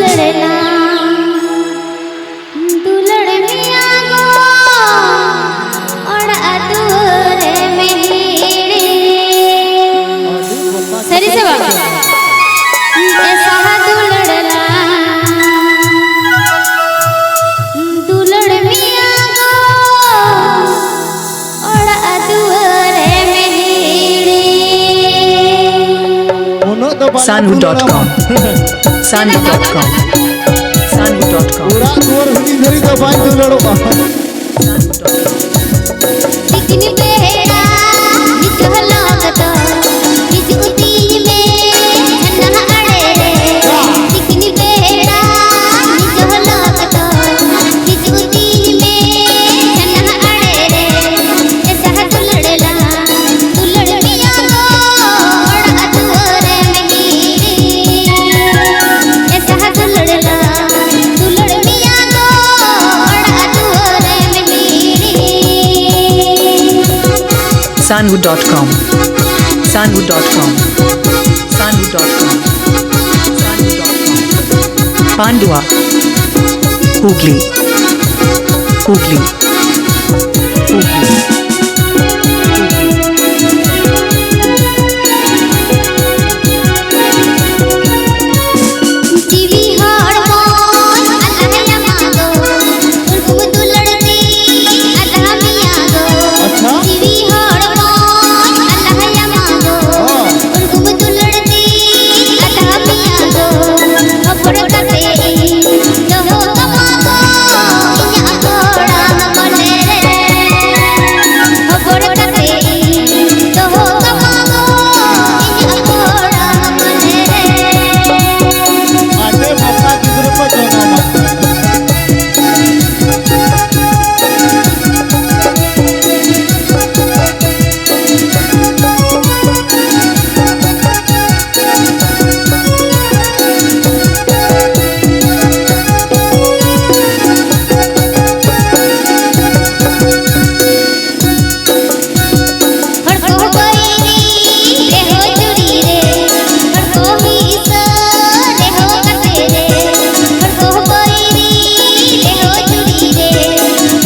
दुलड़ला दुलड़ मिया गो और अधूरे मेरे सरी से बाबा ऐसा दुलड़ला दुलड़ मिया गो और अधूरे मेरे Sanhu.com Sanhu.com Sanhu.com पूरा दूर हुई धरी तो बाई दुलड़ो दिखनी बेड़ा निकला कतो बिजुती में छन्ना अड़े रे दिखनी बेड़ा निकला कतो बिजुती में छन्ना अड़े रे ऐसा दुलड़ला दुलड़ मिया गो और अधूरे मेरी ऐसा दुलड़ला दुलड़ मिया गो और अधूरे मेरी Sanhu.com Sanhu.com Sanhu.com Sanhu.com Pandua Hooghly Hooghly Hooghly जीवी हार्मोन अल्लाह मांगो तुम दुलड़ती अल्लाह मिया गो अच्छा जीवी हार्मोन अल्लाह मांगो तुम दुलड़ती अल्लाह मिया गो खबर करते तो हो कमागो इया घोड़ा मने रे खबर करते तो हो कमागो इया घोड़ा मने रे आते मक्का दूसरे को जाना मत हड़को कोई रे हो चुरी रे हड़को ही रे हो कते रे हड़को कोई रे हो चुरी रे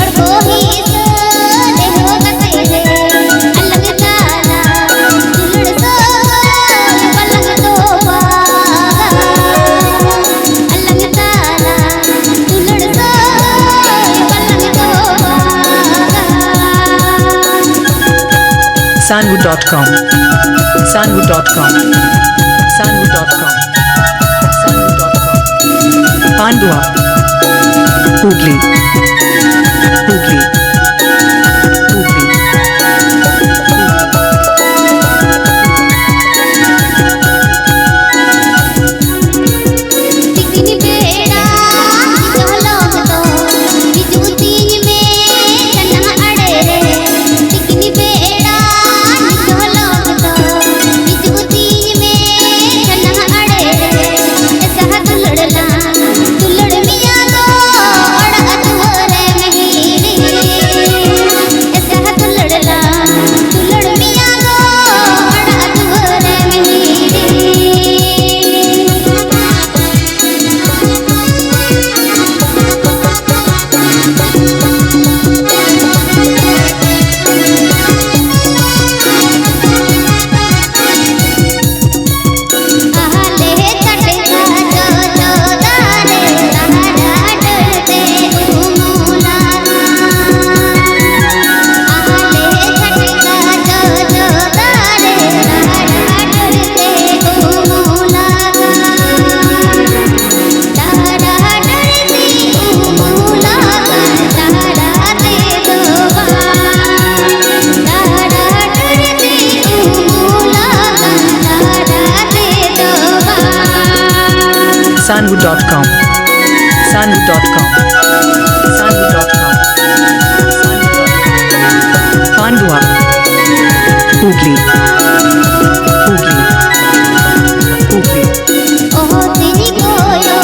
हड़को ही रे हो कते रे अलग ताला दुलड़ सो पलंग तो पागा अलग ताला दुलड़ सो पलंग तो पागा Sanhu.com Sanhu.com Sanhu.com Sanhu.com Pandua Hooghly Hooghly Hooghly दिखनी बेड़ा निकला कतो बिजुती में छन्ना अड़े रे दिखनी बेड़ा निकला कतो बिजुती में छन्ना अड़े रे ऐसा दुलड़ला दुलड़ मिया गो और अधूरे मेरी ऐसा दुलड़ला दुलड़ मिया गो और अधूरे मेरी आहले चटका जो जो दारे तारा डरते उमूला आहले चटका जो जो दारे तारा डरते उमूला तारा डरती उमूला तारा दे दो तारा डरती उमूला तारा दे दो Sanhu.com Sanhu.com Sanhu.com Pandua Hooghly Hooghly Hooghly ओह तेरी कोयो